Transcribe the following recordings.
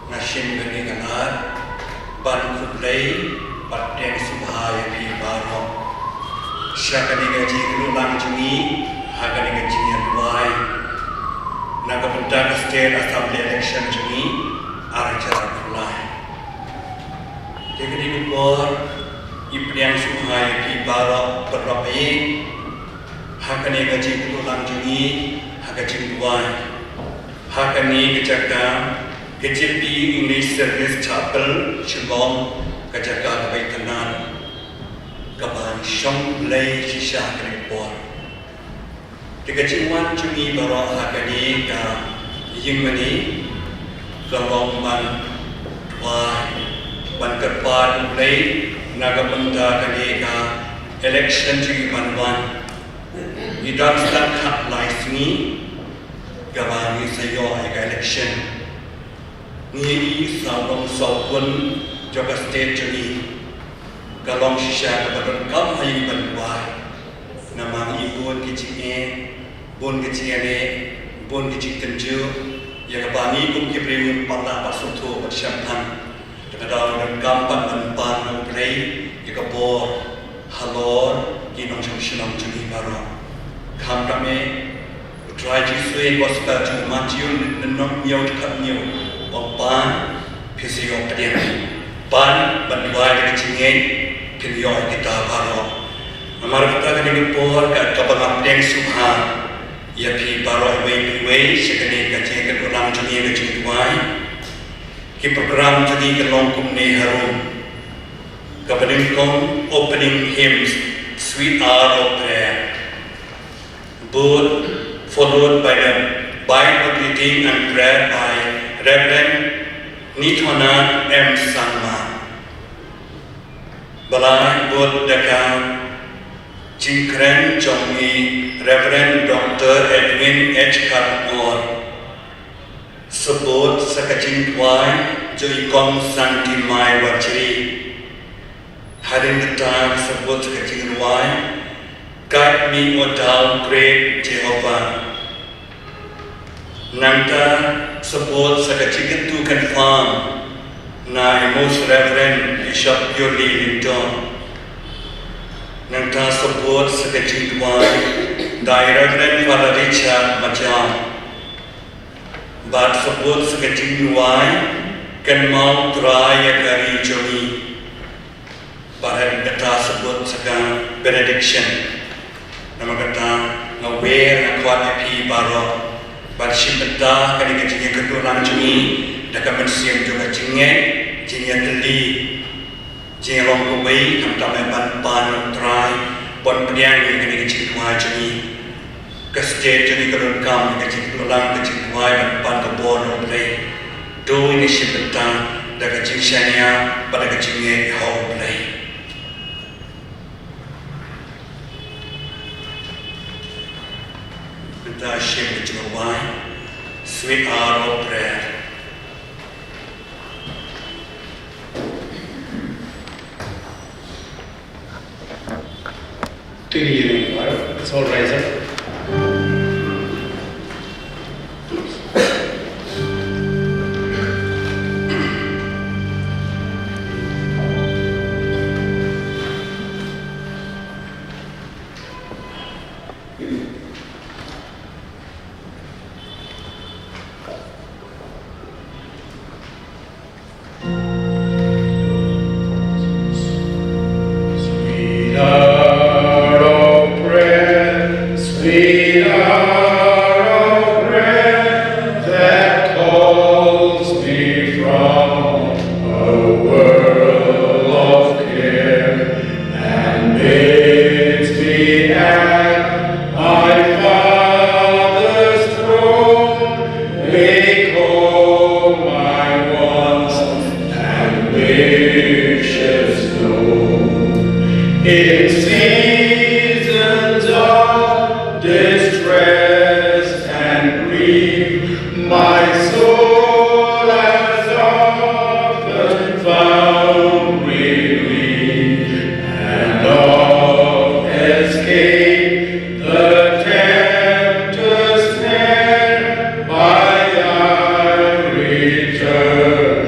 Nashin Gani Ganar, Ban Kuplay, But Deng Subhai Pi Baro, Shakaniga Jiglu Lang Jungi, Haganiga Jingan Duwai, Nagabunta State Assembly Election Jungi, Arachara Pulai. Jadi luar Ipriang Subhai Pi Baro Berrapai, Haganiga Jiglu Lang Jungi, Hagajing Duwai, Hakani Kejaga. KJP English Service Chapel, Shillong, Kajaga Baitanan, Kaban Shillong Mail Shisha Kyrwoh. Tikajingwan Jungi Baro Hakani Ka Yingmani, Kalong Ban Duwai, Ban Kerpan Mail, Nagabunda Kani Ka Elekshon Jungi Ban Idam Stan Khat Lai Singi, Kaban Sayo Ega Election. Ni saung saupun jaga state jadi kalong sisa kepada kam hai banwai nama ibun kecil bun kecil ni bun kecil tenju yang bani kum kipriun pala pasutu bersyampang kepada orang kampan banpan play yang bor halor kinong Shillong jadi baru kam kami try jisui gospel tu maciun nenok nyau dekat nyau Ban Pisio Padian Ban Banduai Kecingin Pilio kita Baro Amar kita kini por kat kapang Deng Subha Ya pi Baro Wei Sekali kecing ke ulang Jungi Kecing Duwai Ki program Jungi ke Longkum Ne Harum Kapaning Kong Opening Hymns Sweet Hour of Prayer Both followed by the Bible reading and prayer by Reverend Nithwana M. Sangma Balai Bud Dakar Jingkren Jongi Reverend Dr. Edwin H. Kyrwoh Sebut Sakajing Duwai Joikong Santi Mai Wachiri Harin Ketar Sebut Sakajing Duwai Guide me, O thou great Jehovah Nanta support Sakajing to confirm Nai Most Reverend Bishop Yuli Linton Nanta support Sakajing Duwai Dai Reverend Father Richard Majam But support Sakajing Duwai Kan Mau Traya Kari Jomi Bahan kata support Sakang Benediction Nama kata Ngaware Akwat Epi Baro Barshim Bynta kani kecingnya kedua lang Jungi Daka mensiam juga cingnya Cingnya teli Cingnya long kubai Kamtamai ban trai Pon pediang ni kani kecing dua Jungi Kesejat Jungi kedua kam Kecing kedua lang kecing dua Ban kebon oblay Do ini Shim Bynta Daka cingsyanya pada kecingnya Hau oblay Bynta Shim Duwai, Sweet Hour of Prayer. It's all rise up. return.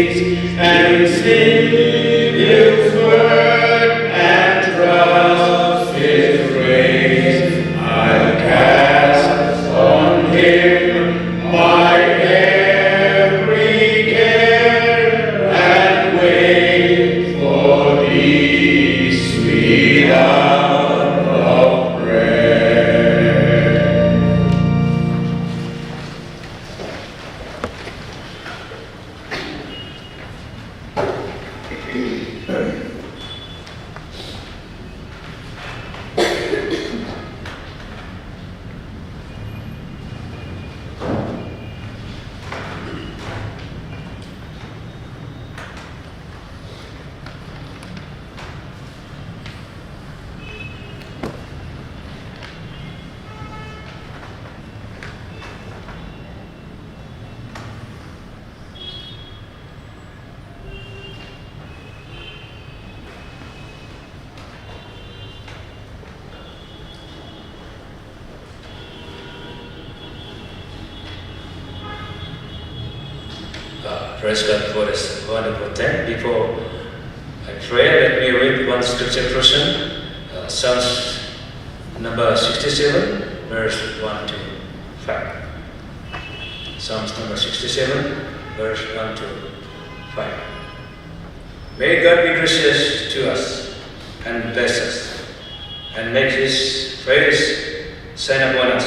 ways and receive His word and trust His grace. I'll cast on Him my every care and wait for the sweet hour of prayer. Praise God for this wonderful time. Before I pray, let me read one scripture portion. Psalms number 67, verse 1 to 5. Psalms number 67, verse 1 to 5. May God be gracious to us and bless us, and make His face shine upon us,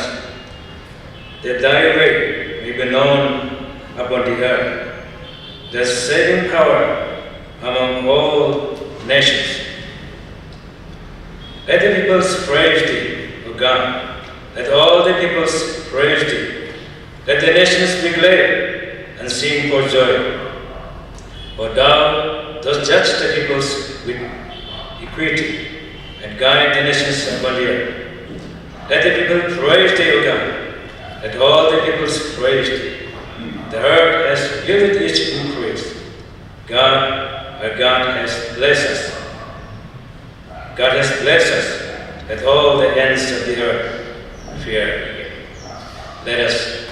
that Thy way may be known upon the earth, the saving power among all nations. Let the peoples praise Thee, O God. Let all the peoples praise Thee. Let the nations be glad and sing for joy. For Thou dost judge the peoples with equity and guide the nations upon the earth. Let the people praise Thee, O God. Let all the peoples praise Thee. The earth has yielded its increase. God, our God, has blessed us. God has blessed us. Let all the ends of the earth fear Him. Let us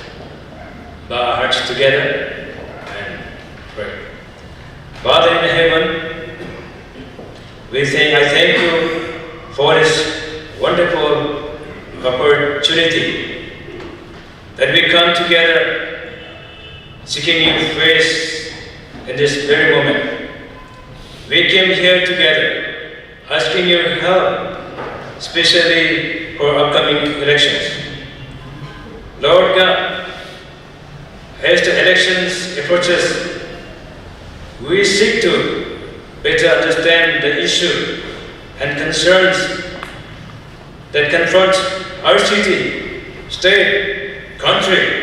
bow our hearts together and pray. Father in heaven, I thank You for this wonderful opportunity that we come together seeking Your face in this very moment. We came here together asking Your help, especially for upcoming elections. Lord God, as the elections approaches, we seek to better understand the issue and concerns that confront our city, state, country,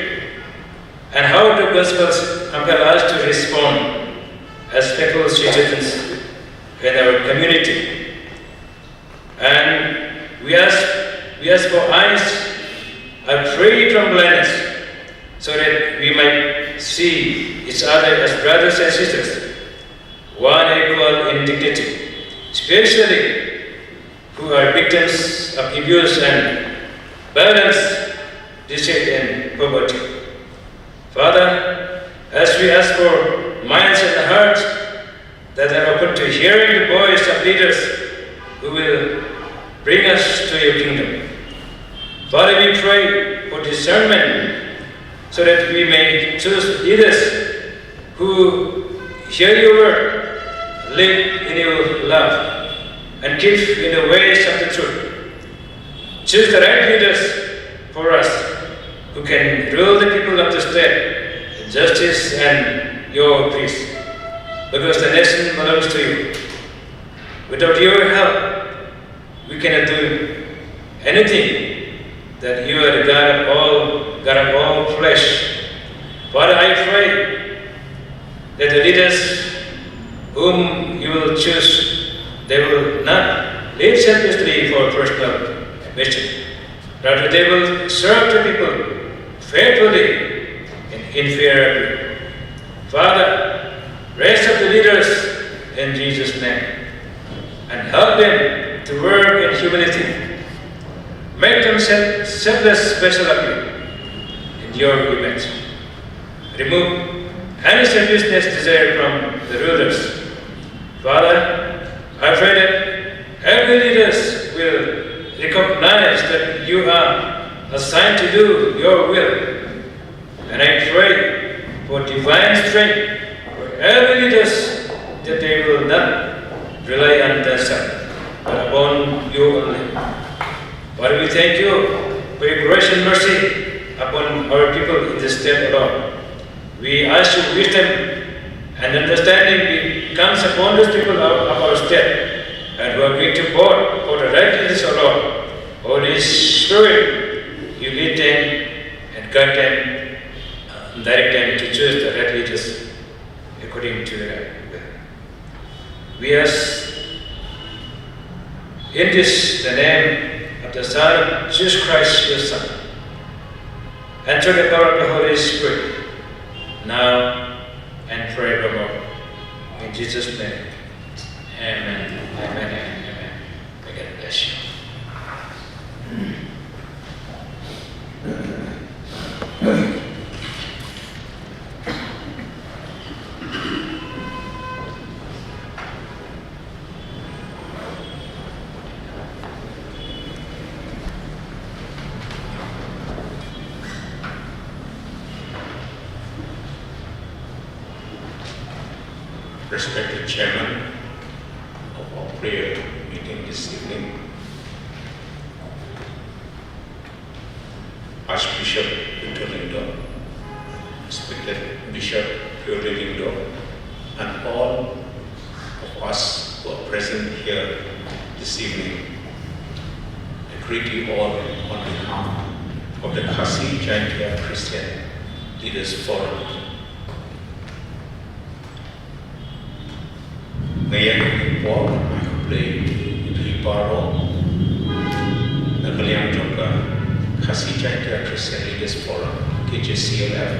and how the Gospels compel us to respond as faithful citizens in our community. And we ask for eyes are free from blindness, so that we might see each other as brothers and sisters, one equal in dignity, especially who are victims of abuse and violence, deceit and poverty. Father, as we ask for minds and hearts that are open to hearing the voice of leaders who will bring us to Your kingdom. Father, we pray for discernment so that we may choose leaders who hear Your word, live in Your love, and keep in the ways of the truth. Choose the right leaders for us who can rule the people of the state in justice and Your peace, because the nation belongs to You. Without Your help, we cannot do anything, that You are the God of all flesh. Father, I pray that the leaders whom You will choose, they will not live selfishly for personal mission. Rather, they will serve the people faithfully and inferiorly. Father, raise up the leaders in Jesus' name and help them to work in humility. Make them selfless special of You in Your image. Remove and selfishness desire from the rulers. Father, I pray that every leaders will recognize that you are assigned to do your will. And I pray for divine strength for every leaders that they will not rely on themselves, but upon you only. Father, we thank you for your grace and mercy upon our people in this state alone. We ask you wisdom and understanding comes upon those people of our state, and we are going to vote for the right leaders alone. Holy Spirit, you lead them and guide them, direct them to choose the right leaders according to your will. We ask in this the name of the Son of Jesus Christ, your Son, and through the power of the Holy Spirit, now and forevermore. In Jesus' name, amen, amen, and amen. May God bless you. Respected Chairman of our prayer meeting this evening, Archbishop Bynta, respected Bishop Kyrwoh, and all of us who are present here this evening. I greet you all on behalf of the Atiar Christian Leaders Forum. Ngayon po ang play ito Kyrwoh Meghalaya juga Atiar Christian Leaders Forum KJCLF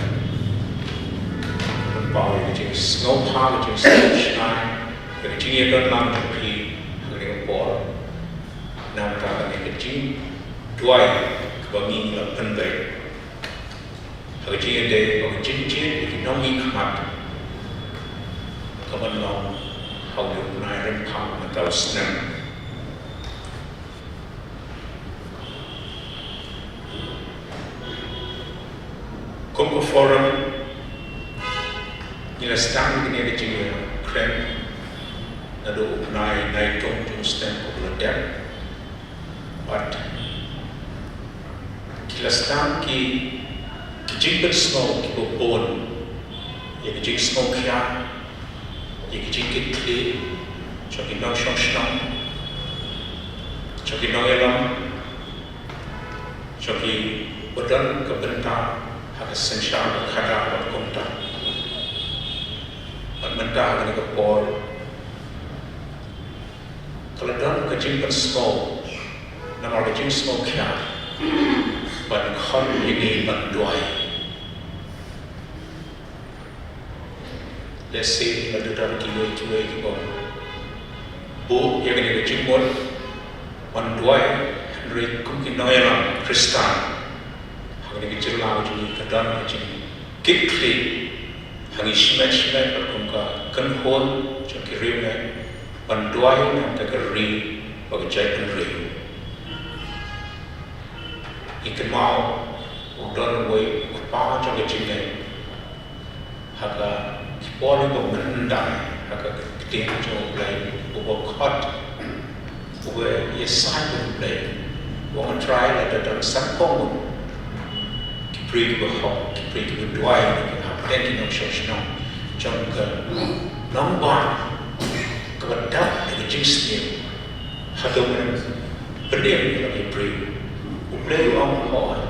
Berbagai macam snow power macam sunshine kecilnya kan lang tapi hari apa nampak ni kecil Duwai kebangi lapan baik hari kecilnya deh kecil kita nongi kemat kawan long how you nine pound atau senang. Kongko Forum nila stang ini ada juga krem ada naik tong stem popular but kila stang ki jingkat snow ki bopon ya ki jing snow kia ये kitchen थे चौकी नौ शौशना चौकी नौ alum चौकी बदन कबंता हक संसार खड़ा और कुंता और मंता हक ने कपोर कलदन किचन पर स्नो नमर किचन स्नो क्या बन खन ये बन दुआई let's say la dutar ki bo bo ye ne ki chimon on Duwai re kum ki noyala kristan ha ne ki chirla ji ka dan ki kikli ha ni shmet par kum ka kan hol cho ki re ne on Duwai na ta ka re ba ka chai kan re ikan mau udon wei pa cho ki chim ne ha ka all of them die, like a danger play, over cut, over a silent play, one try like a done some common. Keep reading with hot, keep reading with Duwai, have plenty of church now. Junk, long bar, go a duck like a jinx nail. Hadoman, but then like a brave, who play on hard.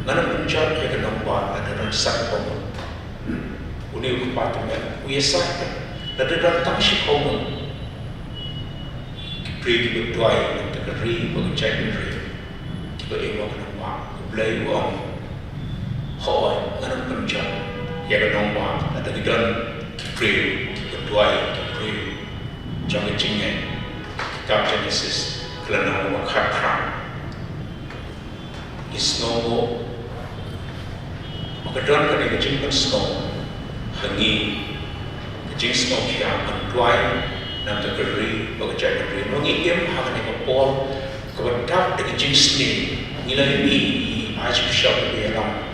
None of them jump like a long bar and a done some common. Uni ukupatnya, uya sakit, lalu datang si kaum, pergi ke Duwai, nanti keri, bagaimana keri, kita ewak nampak, belai uang, hoi, ngan pencak, ya kan nampak, nanti kita pergi ke Duwai, pergi, jangan cingin, kitab Genesis, kerana uang khatram, snow, maka dan kan yang cingin snow. hangi jing smoke ya man Duwai nam ta kari ba ka jai kari no ngi em ha ne ko por ko tap de jing sni ni la ni Archbishop de lam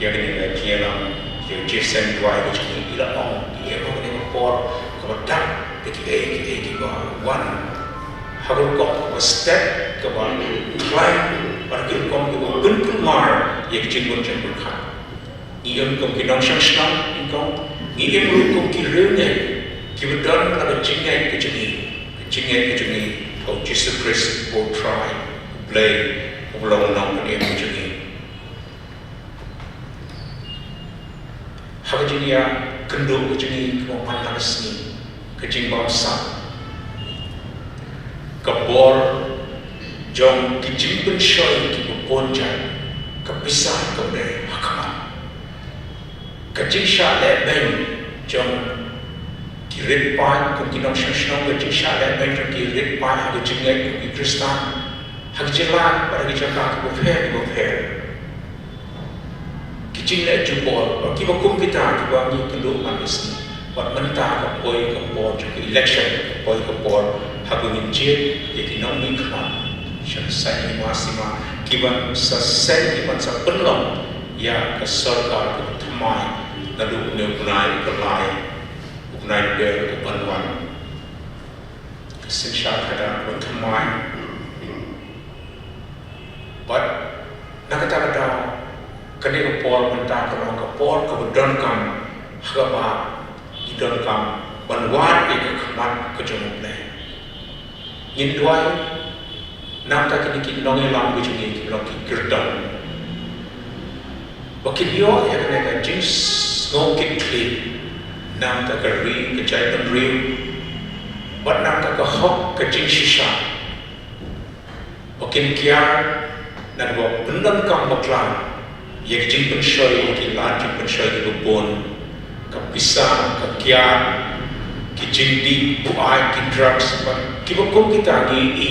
ya ni la kia lam ya Jingïaseng Duwai ko ni ila on ni em ko ne ko por ko tap de ki ba one ha ko step ka ba climb ba ki ko ko bin mar ya jing bon chen kha iam kom ki nong shang shang kom iam ru kom ki rune ki bedan la jingai ke jingi ko Jesus Christ will try play ulong nong ke iam jingi ha jingi ya kendo ke jingi ko man la sni ke jing bom sa ka bor jong ki jing ben shoy ki bon jan ka bisa ko de hakama kecil le ben jong kirit pan kum kinong shang kecil le ben jong kirit pan ha kecil ngai kum Kristan ha kecil la pada kecil ka ko fair kecil le jupol ki ba kum kita ki ba ni kendo manis wat menta ko boy ko por jong election boy ko por ha ko ni je ye kinong ni kha shan sai ni masima ki ba sa sai ki ba sa penlong ya ke sarkar ko thamai lalu mengenai pelai, mengenai dia keperluan, kesensyal kadang bertemai. But nak kata kini kepol mentah kalau kepol kebetulan kam, hagapa idon kam banwan ke kemat kejumlah play. In Duwai, nak kata kini nongi lam kejungi kini kirdam. Bakit yo ya kena jenis ngau kit nam ta ka ri ka chai tan ri wat nam ta ka hok ka jing shisha okin kia nan go bundam kam bakla ye jing pen shoy ki la jing pen shoy ki bon ka pisa ka kia ki jing di buai ki drugs ba ki ba kom kita ni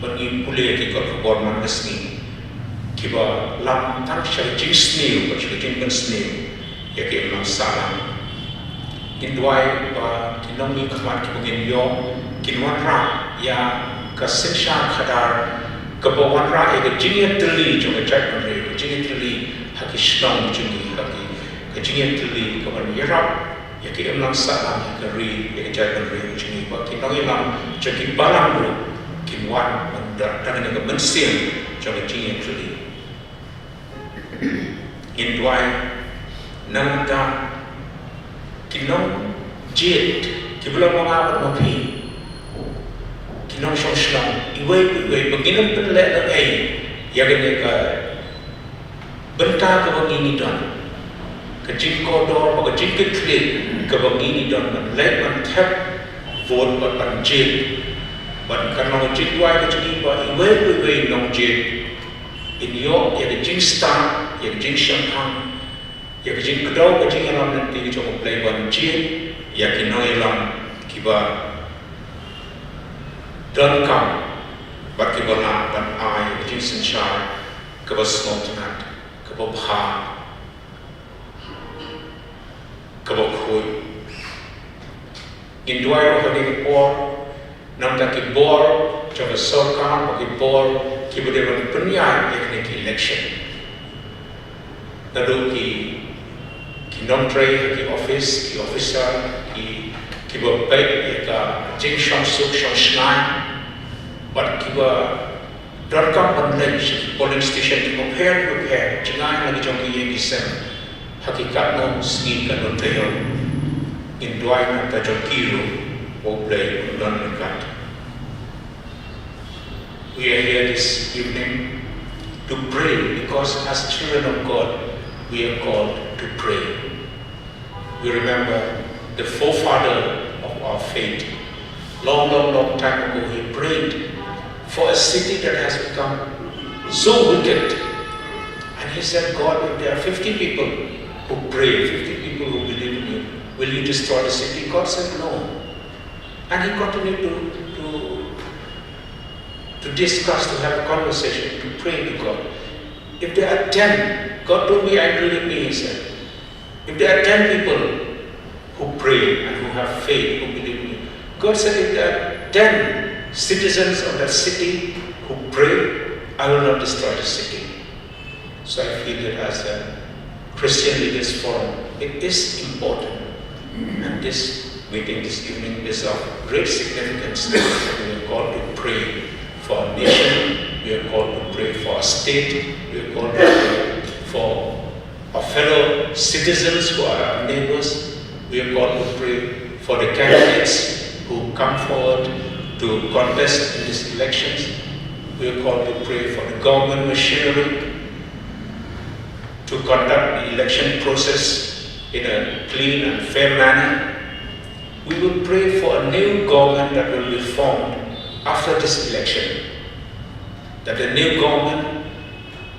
bagi pule ki ko bor man nesni ki ba lam tak shai jing sni ba shai jing pen sni ya ke lam salam in Duwai ba kinong ni khmat ki bugin yo kinwan ra ya ka sinsha khadar ka bawan ra e ka jingya tli jo ka chai pan re jingya tli ha ki Shillong jingi ha ki ka jingya tli ka ban yarap ya ke lam salam ya ka ri ya ka chai pan re jingi ba kinong lam jo ki balam ro kinwan da ta ne ka mensin jo ka jingya tli in Duwai nang ta kinong jet kibla mga mapi kinong Shillong iwe beginam penle la ai yagane ka Bynta ka bangini don ka jing kodor ka jing kle ka bangini don let man tap vote ban jet ban kanong jing Duwai ka jing ba iwe nong jet in yo ya jing star ya jing Shanghai ya kejing kedau kejing alam nanti kita coba play ban jin ya kinoi alam kiba dan kam bat kiba na ban ai kejing sensyar kiba small tenat kiba bha kiba khui in Duwai ro kadi por nam ta ki bor coba sarkar bagi bor kiba dewan penyai ya kini ki election lalu ki non tray ki office ki officer ki ba baik ya ka jing shang suk shang shnai but ki ba darkam ban polling station ki prepare jangan lagi jong ki yang kisah hakikat no skin kan non tray in Duwai na ta jong Kyrwoh play non dekat. We are here this evening to pray because as children of God we are called to pray. We remember the forefather of our faith. Long time ago, he prayed for a city that has become so wicked. And he said, God, if there are 50 people who pray, 50 people who believe in you, will you destroy the city? God said, no. And he continued to discuss, to have a conversation, to pray to God. If there are 10, God told me, I agree with me, he said. If there are 10 people pray and who have faith, who believe in you. God said if there are 10 citizens of that city who pray, I will not destroy the city. So I feel that as a Christian Leaders Forum, it is important. And this meeting this evening is of great significance. We are called to pray for our nation, we are called to pray for our state, we are called to pray for our fellow citizens who are our neighbors, we are called to pray for the candidates who come forward to contest in these elections, we are called to pray for the government machinery to conduct the election process in a clean and fair manner. We will pray for a new government that will be formed after this election. That the new government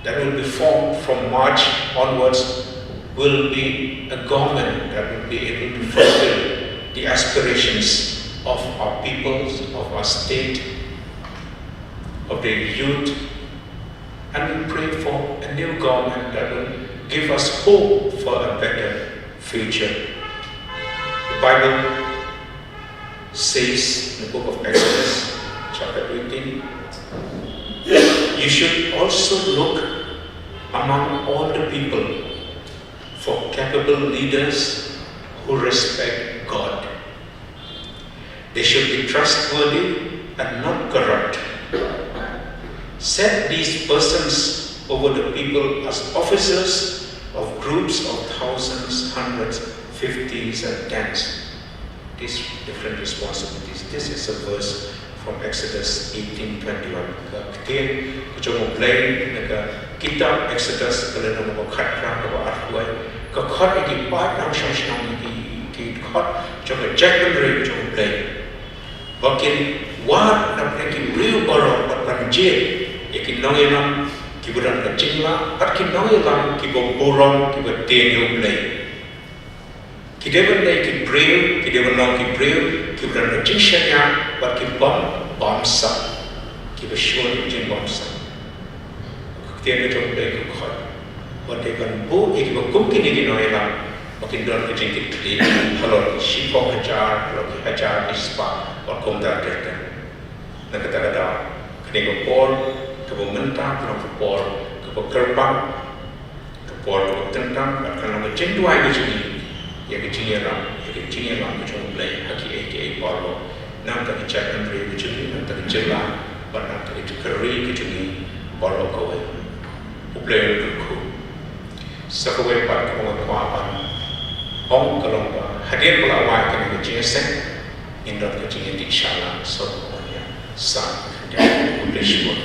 that will be formed from March onwards will be a government that will be able to fulfill the aspirations of our peoples, of our state, of the youth. And we pray for a new government that will give us hope for a better future. The Bible says in the book of Exodus, chapter 18, you should also look among all the people for capable leaders who respect God. They should be trustworthy and not corrupt. Set these persons over the people as officers of groups of thousands, hundreds, fifties, and tens. These different responsibilities. This is a verse from Exodus 18:21. Kitab Exodus kalau nama bakat perang kepada Arhuai, kekat ini part yang syang ini kitab jangan jackman rate jangan play. Bakin war nak pergi beriu baru berpanjir, ikin nongelam kiburan kecingla, bakin nongelam kiboborong kibotenyo play. Kideban dai kibreu, kideban nong kibreu, kiburan kecingnya, bakin bomsa, kibashun jin bomsa. Tiada jom play kekat. Batekan bu ikibo kumkini kinoelam. Makin dalam kejengkit kiri, kalau sipong hajar, kalau hajar ispa, waktu dah terten. Nak kata-kata, kini kepor, kepo mentah, kalau kepor, kepo kerbang, kepor, kepo tentang, kalau kejeng Duwai kejeng, ya kejeng ram, kejeng play, haki polo, nam tak kejak Andre kejeng, nam tak kejeng lah, nam tak kejeng keri kejeng, polo kawai, play berku. Sekawai pat kepong kuapan. Om kalau hadir pelawai kami Jingïaseng, indra kecingin di insyaAllah semuanya sah dan bersyukur.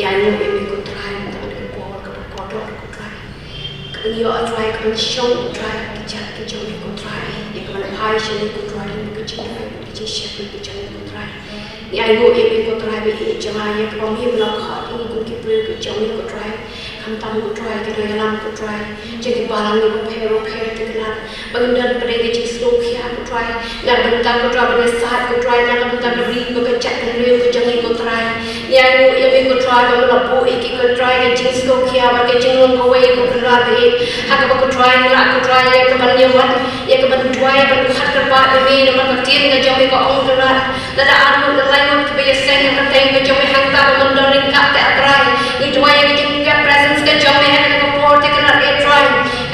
Yang ini ikut try, tak ada kodok ikut try. Kalau try, kalau show try, kita ikut try. Yang kalau high show ikut try, kita chef ikut try. Yang ini ikut try, jangan yang kalau ni belakang ini ikut try. Kamu tahu try, kita yang ikut try. Jadi barang ni repair dengan bagian daripada jadi slow kia ikut try. Nak bentar ikut try, benda sahat ikut try. Nak bentar beri bekerja dengan jangan ikut try. Yang ikut try, kamu lapu ikut try. Yang jenis slow kia, bagai jenis kau ikut try. Hak aku try, nak aku try. Yang kebanyakan wan, yang kebanyakan try, yang kebanyakan kerbat ini, nama kecil dengan jangan ikut orang kerat. Lada anu, lain Jingïaseng yang penting jangan hantar mendoring kat try. Itu yang kita presence ke jangan yang kepor tekenar try.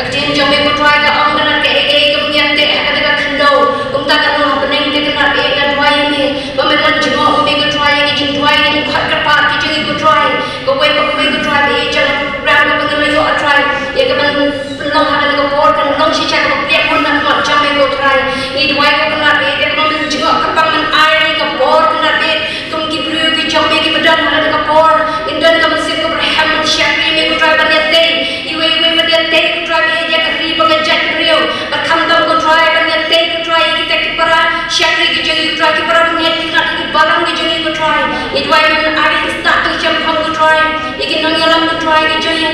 Kecil jangan ikut try ke orang kerat ke kemudian ke kendo. Kumtak anu bening tekenar dengan Duwai ini. Pemerintah jengok ikut try yang jeng Duwai yang kat kerbat kita ikut try. Kau ikut try jangan berang pengelola try. Yang kemudian long ada kepor kan long sih cakap dia pun nak jangan ikut try. Ini Duwai kau kenar dia kemudian jengok kepangan air kepor kenar dia. Kung kibru ki jombe ki badan ada kepor, indan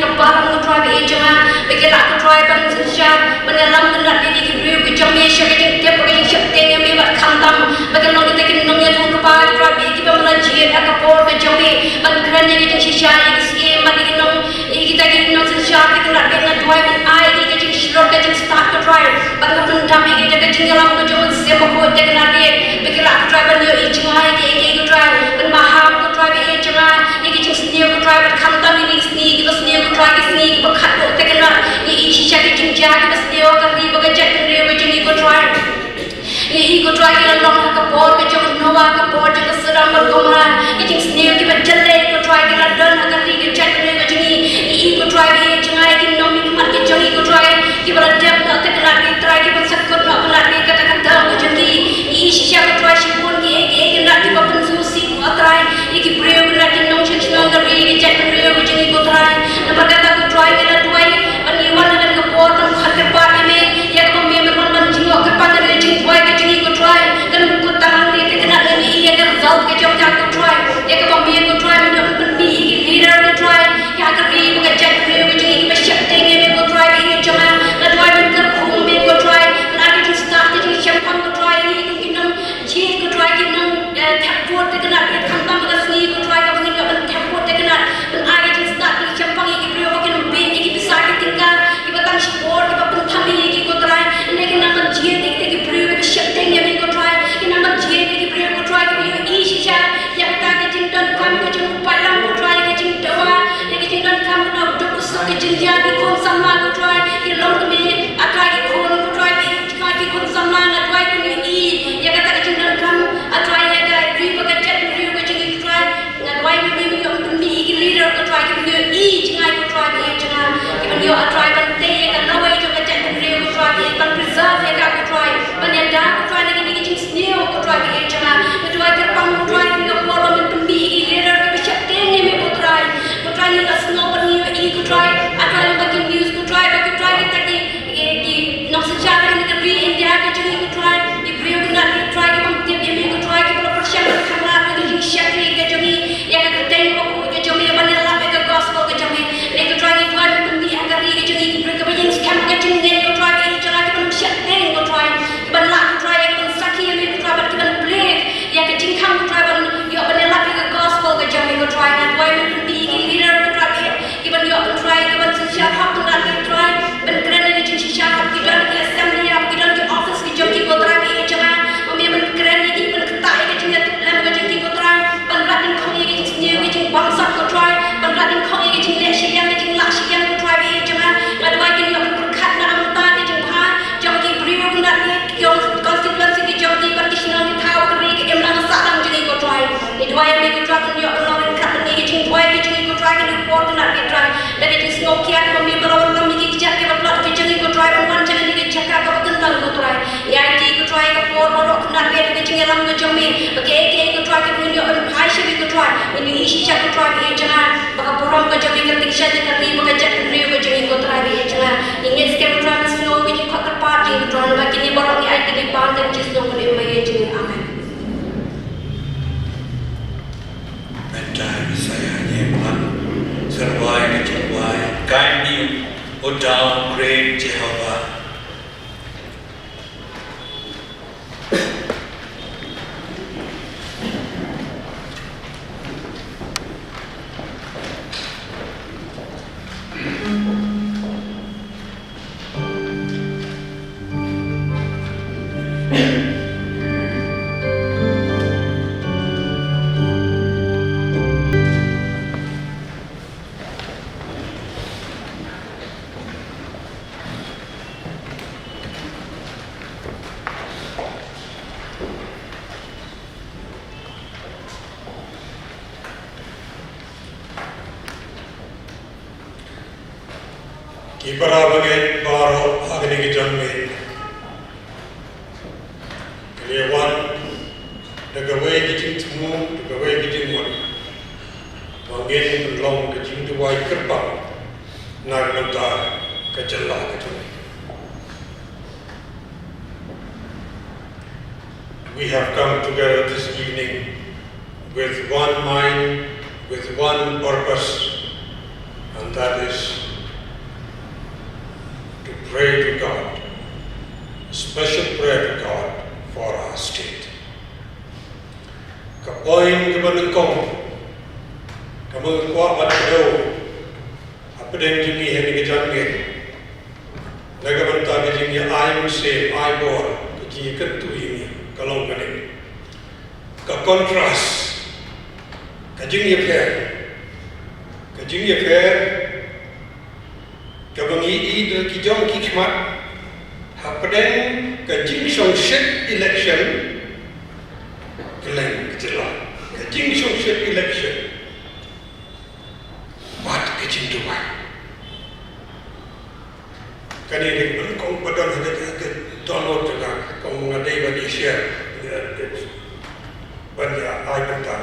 barang ko drive e jama begala ko drive ban sha menelam benar di Kyrwoh ke jami sha ke jeng tep ke jeng teng me bat khantam begala kita kin nong ya tu pa drive e ki ba melajir ka por ke jami ban kran ke jeng sha e si ma di nong e kita ke nong sha ke kena ke na Duwai ban ai ke jeng Shillong ke jeng start ke drive ban ban dam ke jeng jenglam ko jom se mo ko te kena ke begala ko drive ban yo e jeng ke ko drive ban maham ko drive e jama e ke jeng sneer ko drive ban khantam ni sneer ke sneer ko drive sneer ko khat te kena e sha ke jeng ja ke sneer ka ri ba ke jet ke ri jeng ko drive e ko drive ke long ka por ke jom nowa ka por jeng sedang bergomra e jeng sneer ke ba jalle ko drive ke dan ka ri ke jet ke ri jeng e ko drive e jeng ai ke nomi ke mat ke jeng ko drive ke ba dem ka te kena ke try ke ba sakut na kena ke kata kata ko jeng e sha ko drive shi pun ke na ke ba pen su si ko try e ke breu ke na ke nong chen chen ka ri ke jet ke ri ko jeng ko try na ba kata ko drive ke na Duwai ban ni wan na ke por ban khat ke pa ke me ya ko me ban ban jiwa ke pa ke jeng Duwai ke jeng ko try kan ko tahan ni te kena ni e ke result ke jom ja ko try ya ke ba me ko try me ban bi ke leader ko try ya ka ri ko jet ke ri ko jeng ke ba shak te me ko try ke jama na Duwai ban ka khum me ko try na ke jeng start ke jeng champam ko try ni ke nam ji ko try ke nam thak pot te kena ke khantam ka sni ko try ka ban ka ban thak pot te kena ban a ke jeng start ke champam ke brio ke nam be ke bisa ke tingka ke batang sport ke ban thami ke ko try ne ke nam ban ji ke brio ke shak te me ko try ke nam ban ji ke brio ko try ke yo i sha ya ta ke jeng dan kam ke jeng pa lam ko try ke jeng dawa ke jeng dan kam na do ko so ke jeng ja ke kon sama ko try ke long ke me aka ke kon ko try ke kon sama na Duwai ko ni i ya ka ta ke jeng dan kam aka ya ka ri ba ka jet ri ko jeng ko try na Duwai me me yo mi ke leader ko try ke yo i jeng ai ko try ke jeng ke ban yo a try ban te ka na wai jo ka jet ri ko try ke ban preserve ya ka ko try ban ya da ko try ke ni jeng sneer ko try ke jeng na Duwai ke pam ko try ke ko ba ban mi ke leader ke shak te me ko try ni ka snow ban yo i ko try aka ba ke news ko try ke ta ke no se chara ni ke bi India ke jeng ko try ni brio ke na try ke bam te me ko try ke ba persian ke khana ke jeng shak ke jeng ya ka te ko ke jeng ban la ke gospel ke jeng ne ko try ke Duwai ban mi aka ri ke jeng ke ba jeng scam ke jeng ne ko try ke jeng ke ban shak te ko try ban la ko try ke ban saki me ko try ban ke ban play ya ke jeng kham ko try ban yo ban la ke gospel ke jeng ko try na Duwai ban mi ke leader ko try ke ban yo ban try ke ban sha hak na ke try ban kran ke jeng sha hak ke dan ke assembly ya ke dan ke office ke jeng ko try ke jeng me ban kran ke ban ta ke jeng lam ke jeng ko try ban la din khong ke jeng new ke jeng bang sak ko try ban la din khong ke jeng le shi yang ke jeng la shi yang ko try ke jeng na Duwai ke yo ban khat na am ta ke jeng ha jeng ke brio na ke yo constituency ke jeng ke petitioner ke thau ke ke em lang sa lang jeng ko try ni Duwai me ko try ke yo ban khat ni ke jeng Duwai ke jeng ko try ke report na ke try da ke jeng snow kia ke me barabar lam ke jat ke plot ke jeng ko try ban wan jeng ni ke jaka ka ban dal ko try ya ti ko try ke por barok na ke jeng lam ke jeng me ke ko try ke ni yo ban phai shi ko try ni i shi ko try ke jeng ba ka porom ke jeng ke tik sha ke ri ba ke jat ri ko jeng ko try ke jeng ni nges ke try ke snow ke jeng khot pa ti ko try ba ke ni barok ni ai ke ni ban ke jeng snow ke me jeng amen Bynta saya nyempan serwai ke Duwai guide me o down great Jehovah. Ibara bagai baro agni ke jamme. Keliawan degawai kiting temu, degawai kiting wan. Bangen belong kiting Duwai kerbang, nak nanta kejelah kejamme. We have come together this evening with one mind, with one purpose, and that is pray to God, a special prayer to God for our state. Kapoin kemanengkong, kamengkuat mateo, apa yang jimi hari kejangin, nagamanta kejimi ai muslim, ai bor, kejimi kentu ini, kalau kene, ka kontras, kejimi fair, kabangi idul kijong kikmat, apa yang kejimi shit election. Keleng kejelah, Jingïaseng election. What kejing Duwai? Kani ni kau badan harga download juga, kau mengadai bagi share bagi Bynta.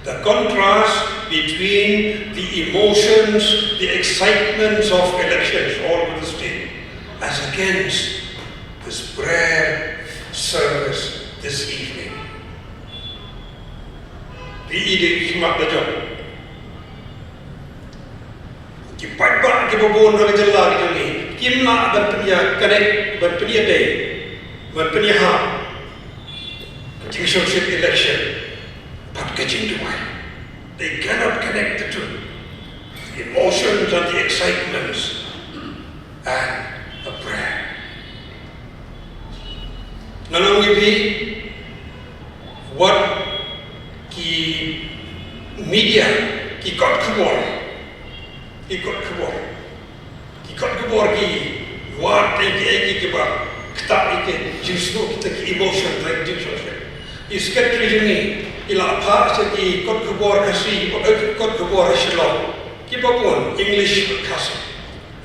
The contrast between the emotions, the excitements of elections all over the state, as against this prayer service this evening. Di ide hikmat belajar. Kipat bak kebobon dari jelah kita ni. Kimlah berpenia connect, berpenia day, berpenia hak. Jingïaseng election, but kejing Duwai. They cannot connect the two. The emotions and the excitements and a prayer. Nanong gibi, what ki media ki kot kebor ki wat ki ba kta ki jisu kita ki emotion like Jingïaseng iskatri ni ila apa se ki kot kebor kasi kot kebor Shillong ki ba pun English kasi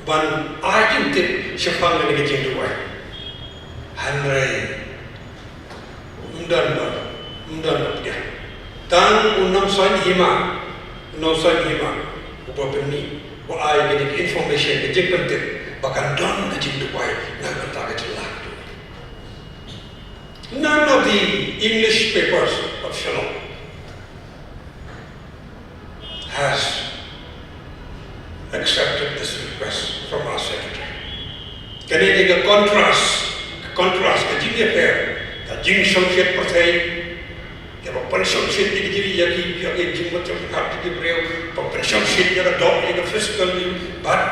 ban ajin tip sepang ni ke Duwai hanrai undan dia Tan unam soin hima, upah beni, buat gini information kejeng penting, bahkan don kejeng Duwai, nak kata kejelah. None of the English papers of Shillong has accepted this request from our secretary. Kini dia kontras kejeng affair, Jingïaseng percaya. Kalau pensiun sheet ini jadi yang jumlah macam di beliau, pensiun sheet yang dok yang fiscal ni, but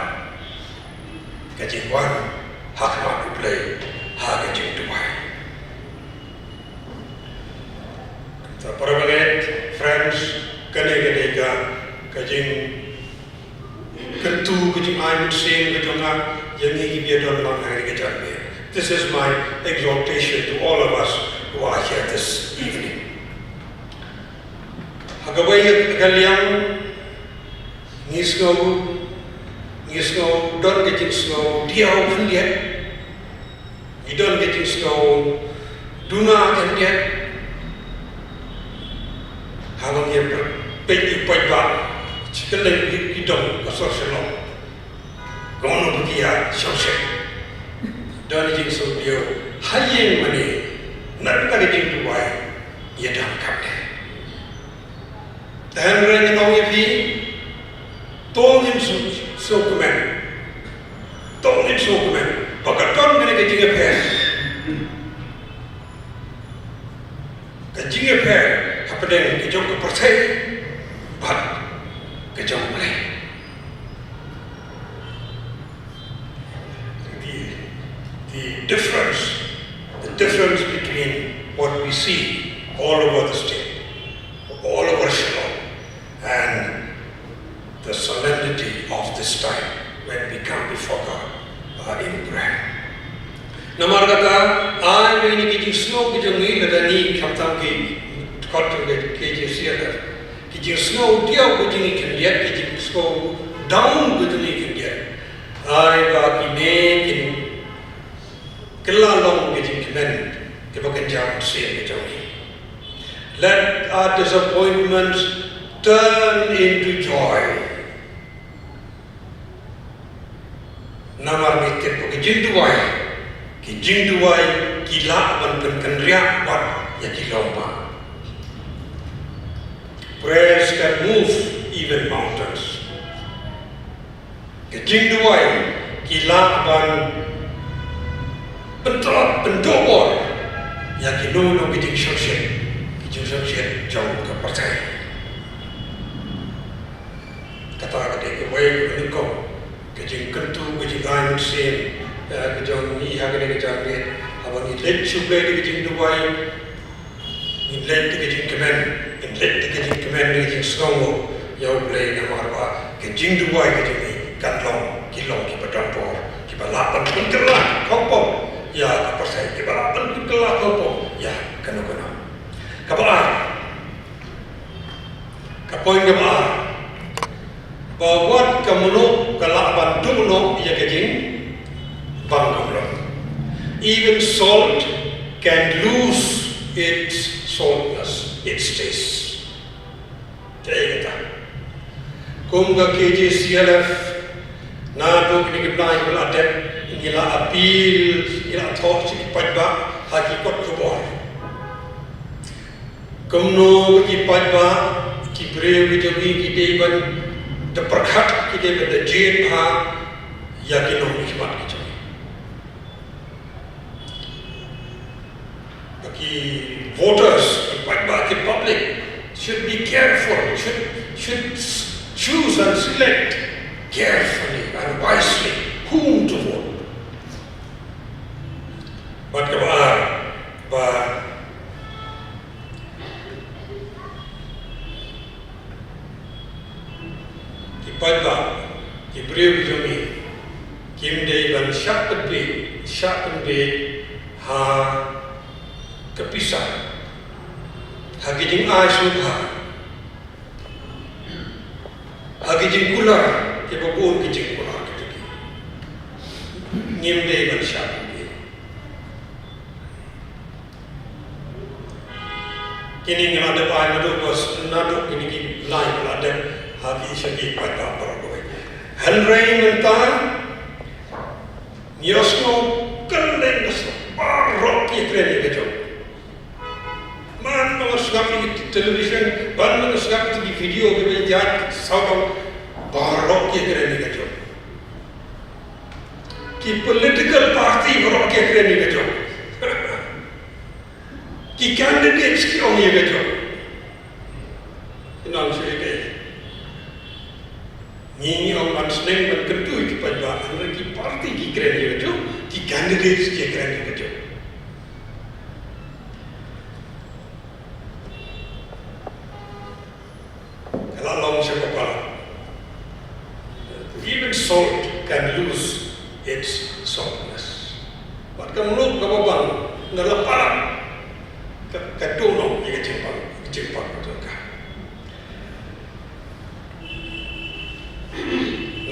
kejiwan hak mak play hak kejing Duwai. Para banget friends kene kejing kentu kejing ai muslim kejing yang ini dia don lang hari kejang ni. This is my exhortation to all of us who are here this evening. Hagawai kalian ngisngau don kejing ngau diau pun dia, idon kejing ngau duna kan dia, halang dia pergi ba, cikaleng idon kasar Shillong, gono dia sosek, don kejing ngau dia, hayeng mani, nak kejing Duwai, ia dah kapne. Dan orang tahu ini, tolong sukumen, pakatan kena kejing affair, apa yang kejong kepercayai, but kejong mulai. The difference between what we see all over the state, all over Shillong, and the solemnity of this time when we come before God in prayer. Namar kata, I ini kejing snow kejong ni ada ni kamtam ki kotor kejing siapa, kejing snow dia kejing ikan lihat kejing snow down kejing ikan lihat. I bagi kin kelalong kejing kemen kebakan jam siapa kejong ni. Let our disappointments turn into joy. Namar mikir ko kejing Duwai gila ban riak bat ya kilomba. Prayers can move even mountains. Kejing Duwai Ila ban bentrok bendobor ya kino no bijing sosial jauh ke percaya kata ke baik ke kau kejing kentu kejing ain sim kejang ni hagane kejang ni abang ni let suble di kejing Duwai ni let di kejing kemen ni let di kejing kemen di kejing Shillong ya boleh nama apa kejing Duwai kejing ni kanlong kilong ki badampor ki balapan kuntelah kompong ya percaya ki balapan kuntelah kompong ya kena kabar kapoin kabar bahwa kamulo kalaban dumulo ia kejing bang kamulo. Even salt can lose its saltness, its taste. Jadi kata, kumga KJCLF nado kini kebelai beladep inilah apil inilah thok sikit padba hakikot kubor. Kumno ki padba ki breu ki jogi ki deban terperkat kita pada jen yakin orang hikmat kita. Bagi voters, bagi public should be careful, should choose and select carefully and wisely whom to vote. But Padba, Ibrahim Jumi, Kim Day dan Syakpen B, ha kepisah, hagijing asubha, hagijing kular, kebabun kijing kular kita. Kim Day dan Syakpen B. Kini ngelada pai madu bos, nado kini lain ngelada. Hati syakit pada peragoi. Henry mentah, niosno kenden kesno, barok kekren itu. Man mengesgap di television, man mengesgap di video kita lihat, sahabat barok kekren itu. Ki political party barok kekren itu. Ki candidates ki orang itu. Inang syakit. Ini orang Muslim dan kentu itu pada mereka parti ki keren itu, ki candidates ki keren itu. Kalau long siapa even salt can lose its saltness. Bahkan mulut kababang nalapan katuno yang cempang betul.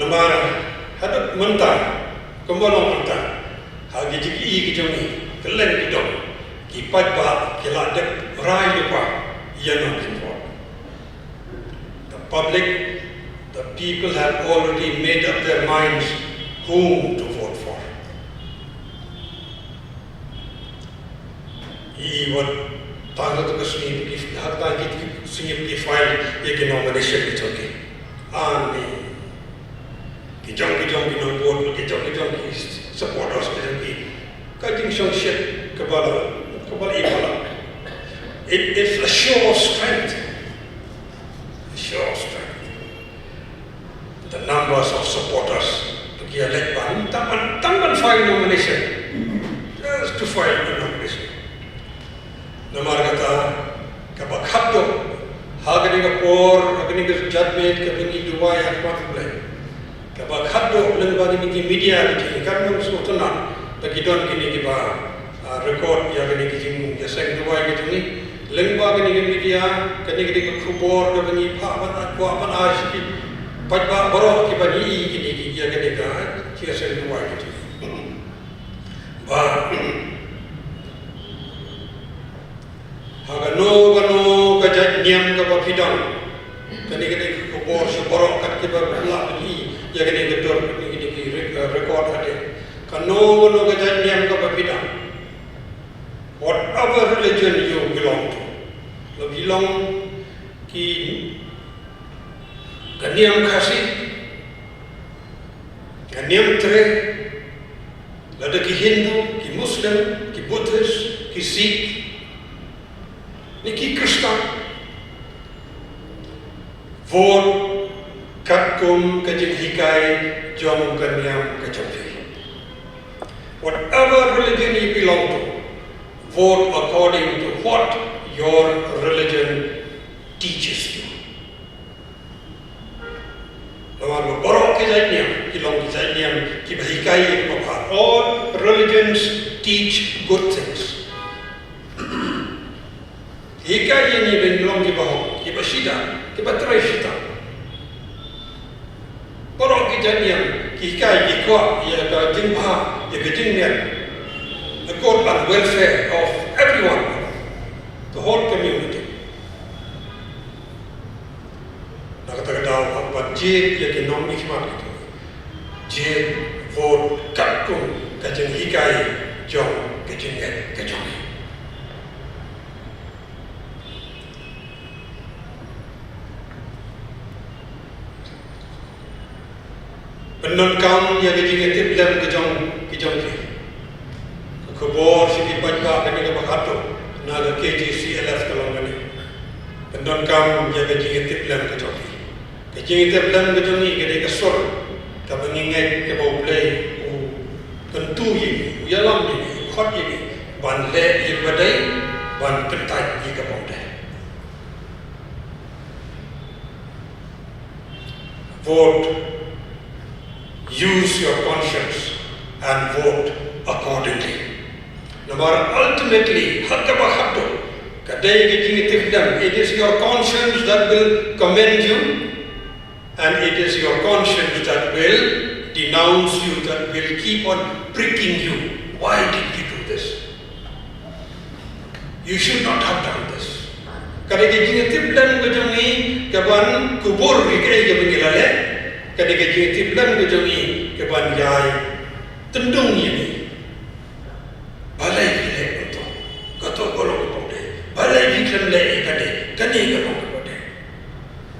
Namara hadap mentah, kembolong mentah, hagi jiki kijongi, kelen kidong, kipat bah, kiladep rai lupa, ia nak import. The public, the people have already made up their minds whom to vote for. Iwan tanggal tu kesini, harta kita sini pergi file, ia ke nomination kijongi. Ani. Kijang board, kijang supporters kajing songship kebala ibala. It's a show of strength. The numbers of supporters to get elected. Taman file nomination. Just to file a nomination. Namar kata kabak habdo hagani ka por hagani ka judgment kabini Duwai akmat boleh. Kabak haddo lembagi miki media kini kan semua tenang bagi don kini kita record yang kini Jingïaseng Duwai gitu ni lembagi ni media kini kita kubur kini apa asyik pada baru kita ni kini yang kini Jingïaseng Duwai gitu bah hagano kajat niam kabak hidang kini kita kubur seborok kat kita berlak ni yang kini gedor ini record ada. Kano kajan yang kau bidang. Whatever religion you belong to, belong ki kaniam kasih Niam tre, lada ki Hindu, ki Muslim, ki Buddhist, ki Sikh, ni ki Kristen. Vote katkum kajing hikai jom kanyam kachapi. Whatever religion you belong to, vote according to what your religion teaches you. Lawan borok ke jadinya, kilong ke jadinya, ki bahikai ke bapa. All religions teach good things. Hikai ini belong ki bahok, ki basida, ki batrai shita. Borok ke jadinya, ki hikai ki kuat, ya ke jingha, ya ke jingmian. The good and welfare of everyone, the whole community. Nakatagadaw ang jid ya ke nom ikhmat itu. Jid vote katkum kajeng hikai jong kajeng kajong. Penon kam ya kajeng etip dalam kajong ki. Kebor sini banyak kami ke bakato naga KGCLF kalau kami. Penon kam ya kajeng etip dalam kajong. Kajing itu belam kejungi kedai kesor, kami ingat ke bau play, kentu ini, yalam ini, khot ini, ban le ini badai, ban pentai ini ke bau deh. Vote, use your conscience and vote accordingly. Namar ultimately, hakka bakhato, kadai kajing itu belam. It is your conscience that will commend you. And it is your conscience that will denounce you, that will keep on pricking you. Why did you do this? You should not have done this. Kadang jing tiplan kejungi keban kubur rikai ke Meghalaya. Kadang jing tiplan kejungi keban yai tendung ini. Balai bile untuk kata kolong pode. Balai biklam le kadang kani kolong.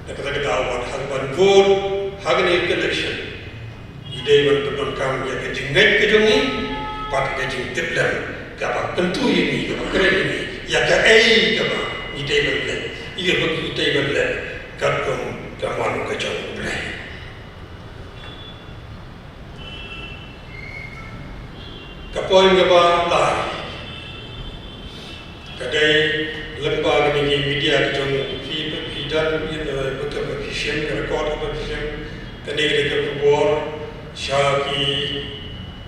Kata-kata hagban vote, hagani election. Ide ban penon kam ya kejing net kejungi, pat kejing tiplan, kapa tentu ini, kapa keren ini, ya ka kapa ide ban le, ide ban le, kapkom kaman kejung le. Kapoin kapa lah, kadai lembaga ni media kejung dan betul efisien, rekod efisien, kadang-kadang keluar syaki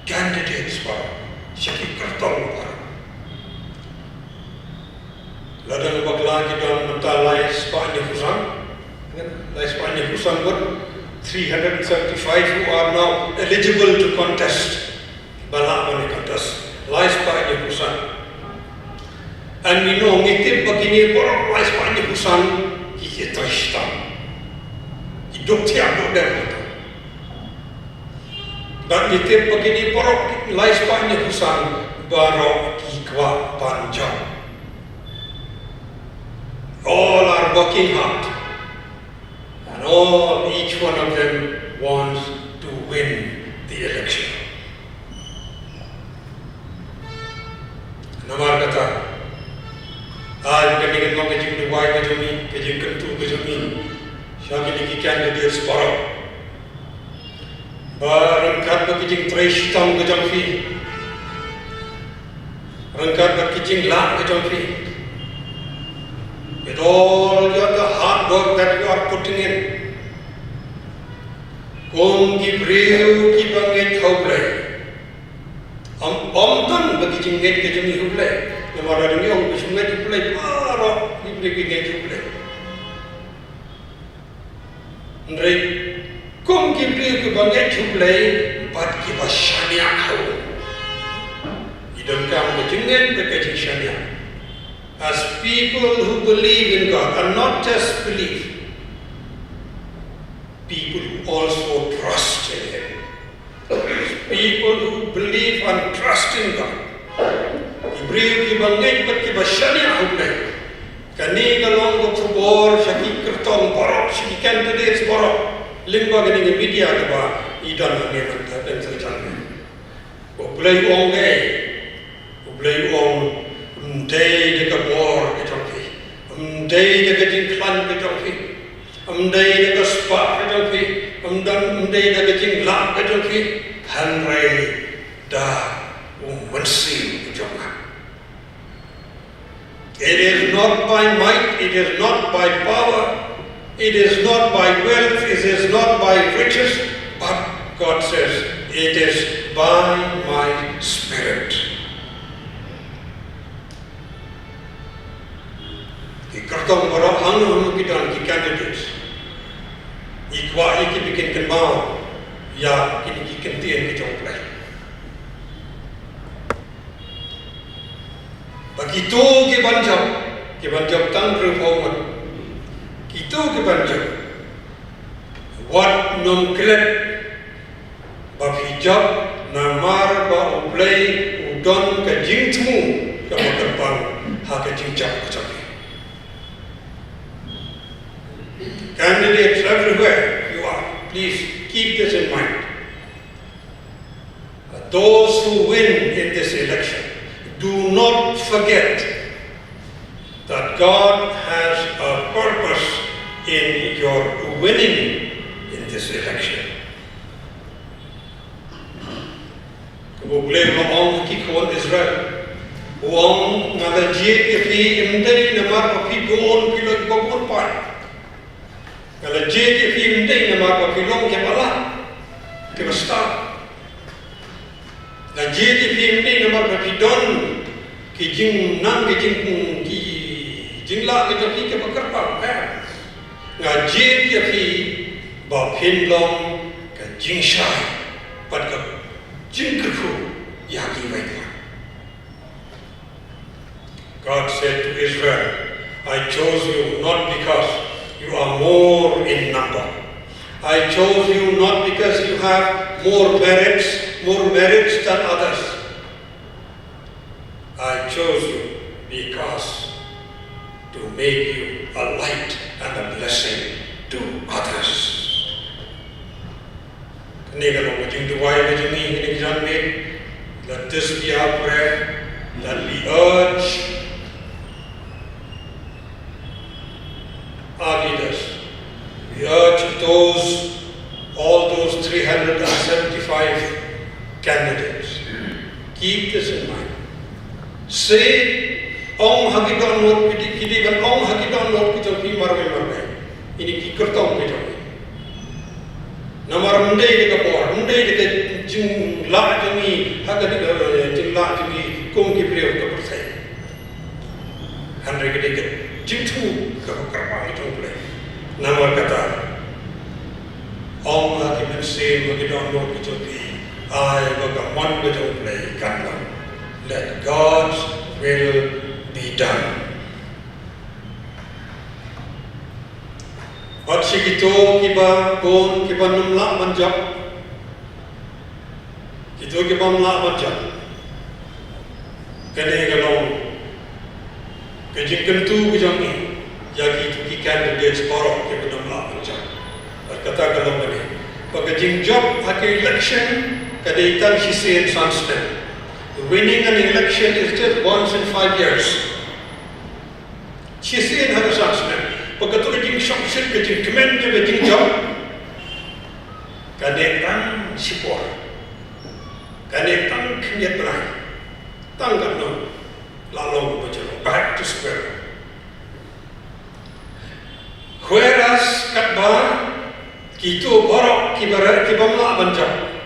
candidates par, syaki karton par. Lalu bakla kita mentalai Spanya Pusang, lai Spanya Pusang pun 375 who are now eligible to contest, balak mana contest, lai Spanya Pusang. And we know ngitip begini borok lai Spanya Pusang. Kita hitam, hidup tiap dan itu. Dan kita begini porok lais banyak usan barok kikwa panjang. All are working hard, and each one of them wants to win the election. Nomor kata. Kami kejing Duwai kejungi, kejing kentu kejungi, syaki lagi candidates parok. Rengkat berkejing trash hitam kejangfi, rengkat berkejing lak kejangfi. With all the hard work that you are putting in, kong kibriu kibanget kaublai, amtan berkejing net kejungi kaublai. Namara dunia orang bersungai tu pulai parah di pergi tu pulai. Andai kong kibri ke bangai tu pulai empat kipas syariah kau. Idam kam berjengat berkecik syariah. As people who believe in God and not just believe, people who also trust in Him. People who believe and trust in God. Ibril ki bangai pat ki basyania hublai. Kani galong ko bor syaki kertong borok syaki candidates borok. Limba gani media ke ba idan ni mantap. ublay ong gay, ublay ong day de kabor ke jong phi, day de ke jing klan ke jong phi, day de ke spa ke jong phi, day de ke jing lam ke jong phi, hanrai da mansi ke jong ha. It is not by might, it is not by power, it is not by wealth, it is not by riches, but God says, it is by my Spirit. Ki kartong barang hang kita ki candidates. Ikwa iki bikin kenbau, ya kini ki kentien ki jong play. Bagi tu ke banjab tang reforman. Itu ke banjab. Wat nom klet bab hijab namar ba uplay udon ke jingtmu ke materpang ha ke jingjap ke capi. Candidates everywhere you are, please keep this in mind. Those who win in this election, do not forget that God has a purpose in your winning in this election. Boleh orang kikon Israel, orang ngalajiat kepi imdai namar kepi gon pilot babon pai. Ngalajiat kepi imdai namar kepi long kepala, kebasta. Ngalajiat kepi imdai namar kepi don, kijing nang kijing la kepi kebakarpang. Ngalajiat kepi bapin long kijing shai, padkap. God said to Israel, I chose you not because you are more in number. I chose you not because you have more merits than others. I chose you because to make you a light and a blessing to others. Duwai, let this be our prayer, that we urge our leaders, we urge all those 375 candidates, keep this in mind. Say, Ong Hakidon Lord Kidiban, Ong Hakidon Lord Kitopi Marve, ini kikertong kita. Namar mundai dekat bawah, mundai dekat jumlah jumi, hak dekat jumlah jumi, kong kipriu ke persai. Handai dekat jumtu ke kerapang itu boleh. Namar kata, Om lagi mensi bagi download kecuali, I bagaimana betul boleh kanlah. Let God's will be done. At sikito kiba kon kiba numla manjak, kito kiba numla manjak. Kene galong kejing kentu kejang ni, jadi tu candidates borok kiba numla manjak. Kata galong kene, pagkejing job hake election kadaitan sisian sansnen. Winning an election is just once in 5 years. Sisian hake sansnen. Pagkatulad yung siyang kajing commend yung kajing job, kadetang sipor, kadetang kanyat berai, tanggal no, lalong berjalan back to square. Whereas katba, kito borok kibamla banjak,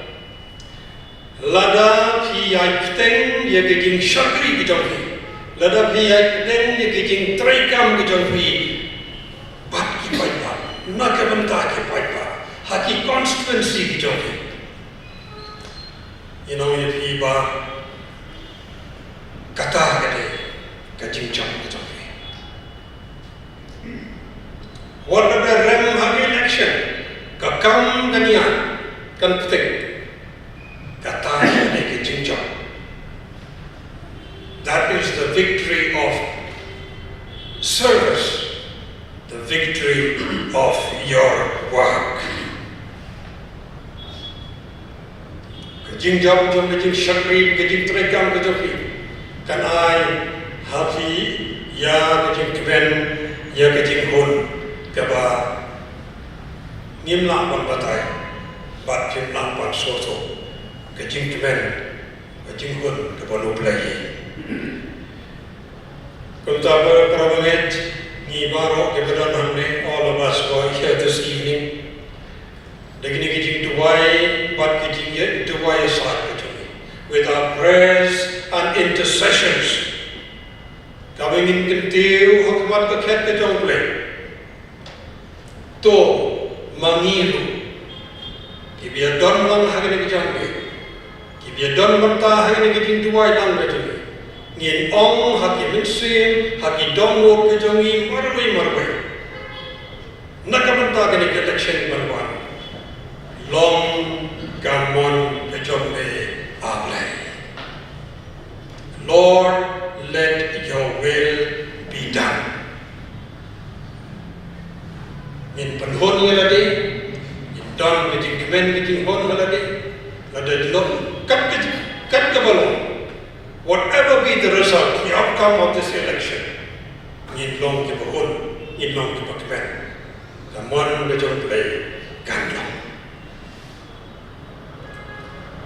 lada piyay peteng ya kajing syakri kejonghi, lada piyay peteng ya kajing traikam kejonghi. Bat ki paipa, naga banta ki paipa, haki constituency ki jogi. Ye piba kata kade kajing jam ki jogi. What are the rem haki election? Kakam ganian kan peting kata kade kajing jam. That is the victory of service. The victory of your work. jing job jom jing shakri jing trekam ke joki kan ai hafi ya jing kven ya jing hon ke ba nim la ban batai bat kim la ban so ke jing kven jing hon ke ba no play kunta ba prabanget ni baro ke badan hamne all of us were here this evening. Dagini kijing Duwai, but kijing yet Duwai aside with our prayers and intercessions. Coming in kintiu hukumat kaket ke jongle. To mangiru. Kibia don lang hagini kijongle. Kibia don manta hagini kijing Duwai lang ke ngin ong hakimin sim haki dong wo ke jongi marwai. Nakamanta hagini election banwan. Long gamon kejombe ablay. Lord, let your will be done. In panhon ngalade, in don meeting kemen meeting hon ngalade, lade long kat kebalong. Whatever be the result, the outcome of this election, in long kebahon, in long kebakemen, gamon kejombe gandong.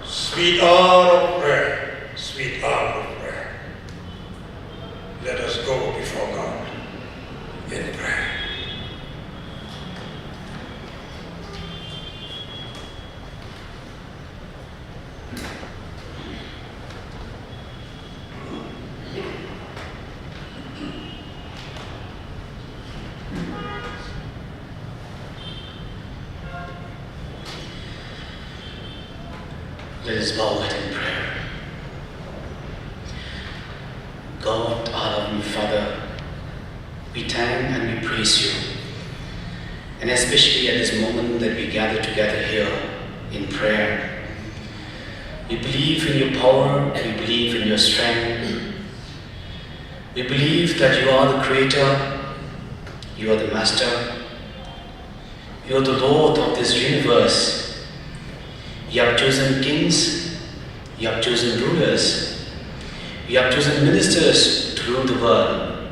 Sweet hour of prayer, sweet hour of prayer. Let us go before God in prayer. Let us bow in prayer. God, our loving Father, we thank and we praise you. And especially at this moment that we gather together here in prayer, we believe in your power, we believe in your strength. We believe that you are the Creator, you are the Master, you are the Lord of this universe. You have chosen kings, you have chosen rulers, you have chosen ministers to rule the world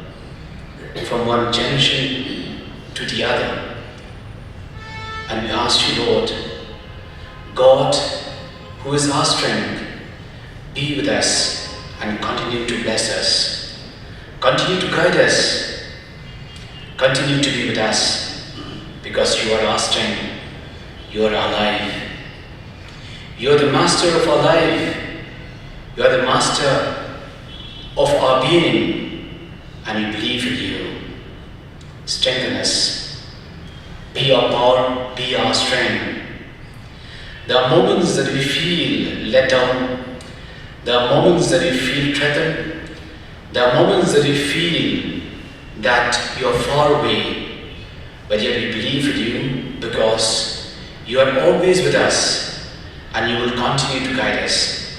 from one generation to the other. And we ask you, Lord, God, who is our strength, be with us and continue to bless us, continue to guide us, continue to be with us, because you are our strength, you are our life. You are the master of our life. You are the master of our being, and we believe in you. Strengthen us. Be our power, be our strength. There are moments that we feel let down. There are moments that we feel threatened. There are moments that we feel that you are far away. But yet we believe in you because you are always with us. And you will continue to guide us.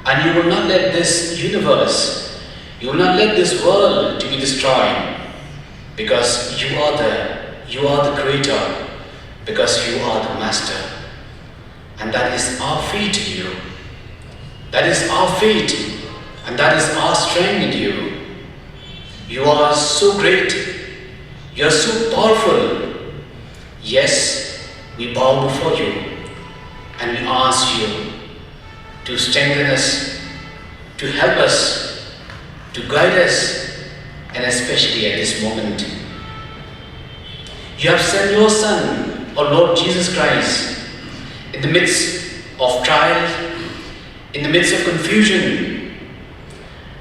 And you will not let this universe, you will not let this world to be destroyed, because you are the Creator, because you are the Master. And that is our faith in you. That is our faith, and that is our strength in you. You are so great. You are so powerful. Yes, we bow before you. And we ask you to strengthen us, to help us, to guide us, and especially at this moment. You have sent your Son, our Lord Jesus Christ, in the midst of trial, in the midst of confusion,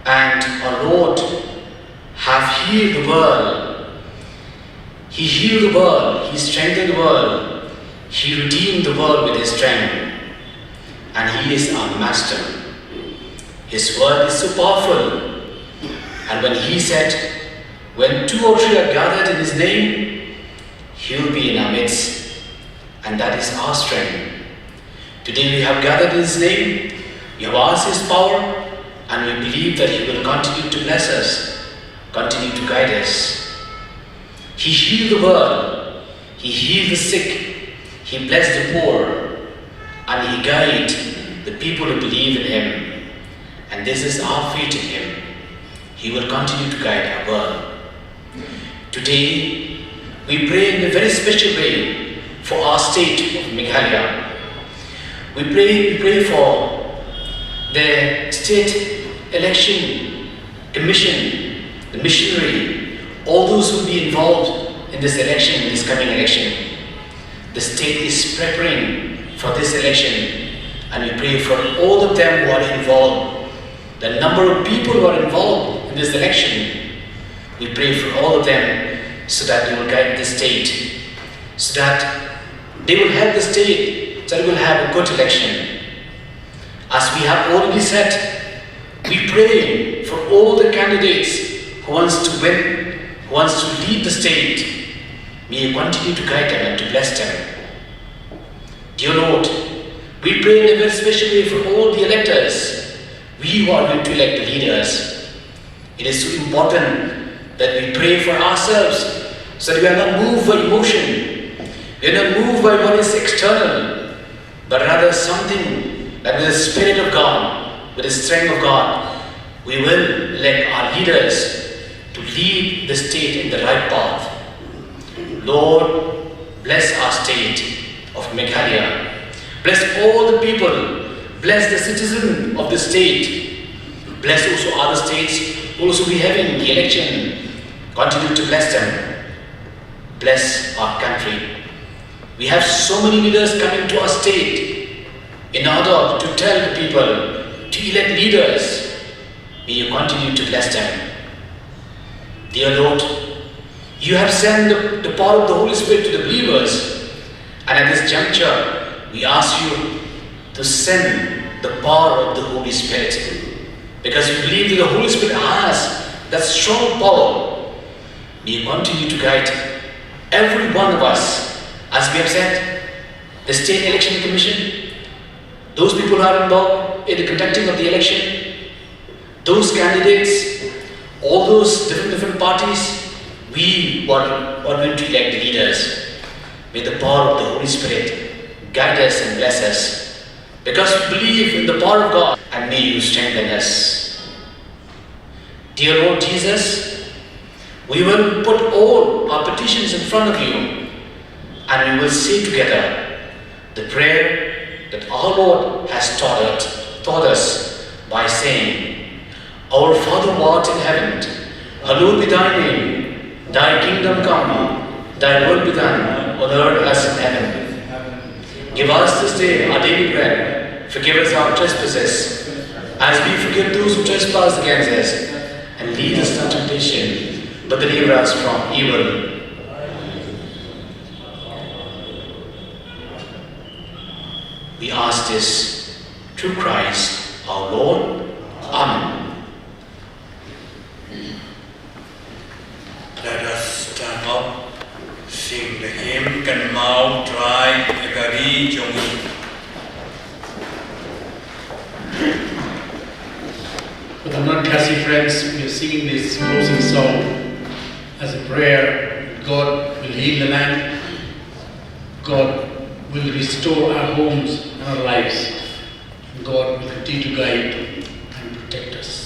and our Lord have healed the world. He healed the world, He strengthened the world. He redeemed the world with His strength, and He is our Master. His word is so powerful, and when He said, when 2 or 3 are gathered in His name, He will be in our midst, and that is our strength. Today we have gathered in His name, we have asked His power, and we believe that He will continue to bless us, continue to guide us. He healed the world, He healed the sick, He blessed the poor, and He guided the people who believe in Him, and this is our faith in Him. He will continue to guide our world. Today, we pray in a very special way for our state of Meghalaya. We pray for the State Election Commission, the missionary, all those who will be involved in this election, in this coming election. The state is preparing for this election, and we pray for all of them who are involved, the number of people who are involved in this election. We pray for all of them so that they will guide the state, so that they will help the state, so that we will have a good election. As we have already said, we pray for all the candidates who wants to win, who wants to lead the state. May you continue to guide them and to bless them. Dear Lord, we pray in a very special way for all the electors, we who are going to elect the leaders. It is so important that we pray for ourselves so that we are not moved by emotion, we are not moved by what is external, but rather something that with the Spirit of God, with the strength of God, we will elect our leaders to lead the state in the right path. Lord, bless our state of Meghalaya. Bless all the people. Bless the citizen of the state. Bless also other states who also be having the election. Continue to bless them. Bless our country. We have so many leaders coming to our state in order to tell the people to elect leaders. May you continue to bless them. Dear Lord, you have sent the power of the Holy Spirit to the believers, and at this juncture, we ask you to send the power of the Holy Spirit, because we believe that the Holy Spirit has that strong power. May you continue to guide every one of us, as we have said, the State Election Commission, those people who are involved in the conducting of the election, those candidates, all those different parties. We are going to elect the leaders. May the power of the Holy Spirit guide us and bless us, because we believe in the power of God, and may you strengthen us. Dear Lord Jesus, we will put all our petitions in front of you, and we will say together the prayer that our Lord has taught us by saying, Our Father who art in heaven, hallowed be thy name. Thy kingdom come, thy will be done on earth as in heaven. Give us this day our daily bread. Forgive us our trespasses, as we forgive those who trespass against us. And lead us not into temptation, but deliver us from evil. We ask this through Christ our Lord. Amen. Let us stand up, sing the hymn, Can Mau Trai Agari Jongi. For the non-Kasi friends, we are singing this closing song as a prayer. God will heal the land. God will restore our homes and our lives. And God will continue to guide and protect us.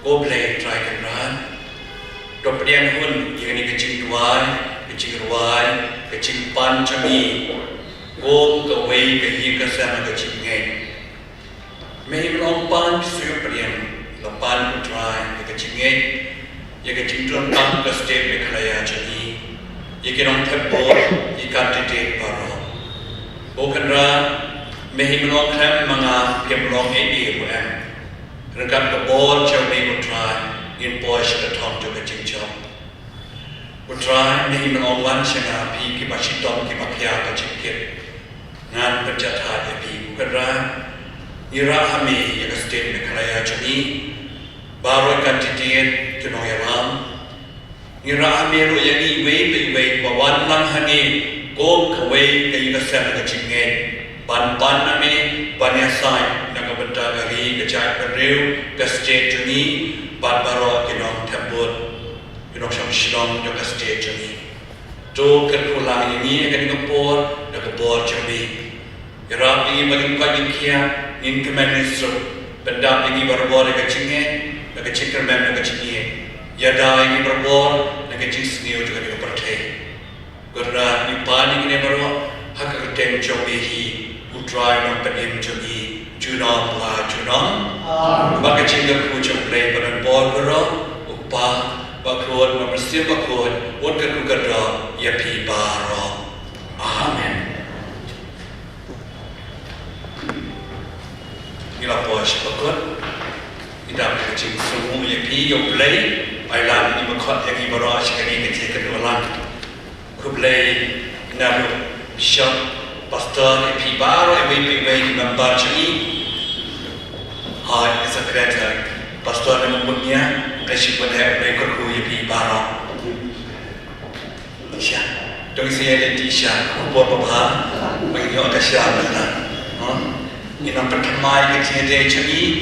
go play try kan ran dok pedian hun yang ni kecing duai kecing ruai kecing pan cami go ke wei ke hi ke sana kecing ngai mei long pan suyu pedian lapan try kecing ngai ya kecing tuan tam ke state Meghalaya cami ya kirong tebor ikan titik paro go kan ran mei long kram manga pem long ei em rekat ke bol cami go try in Porsche the Tom to the Jingïaseng. We try making on one singer, P. Kibashitom, Kibakia, the Jingïaseng. Nan Pajata, the P. Kudra, Irahami, the state Meghalaya Jani, Baro Kantitian, to Noyalam. Irahami, Royani, wait, but one lang honey, go away, the Yugasem, the Jingïaseng. Baname, Banyasai, Nagabantagari, the Jack Real, the state Jani. Barbaro kinong tebur kinong Shillong Mail state jami do kerpulang ini kan ngepor dak kebor jami irapi bagi kajing kia in kemenisro pendap ini berbor ke cinge dak cikar mem dak cinge yada ini berbor dak cing sniu juga di pertai karena ni pani ini baru hak ketem jami hi utrai nang pedim jami junam la junam bagi cinga kucing play pada bor bero upa bakruat membersih bakruat waktu kukada ya pi baro amen ila bos bakruat idam kucing semua ya pi yo play ailan ini bakruat yang ibaro sekali kecil kedualan ku play nalu shop pastor ya pi baro ewi member cini Hai, isa kereta pastor yang mempunyai resip pada mereka kuyi barang. Isya, dong saya ada isya, buat apa? Bagi orang kasih apa? Ini nampak kemai kecil dia cumi.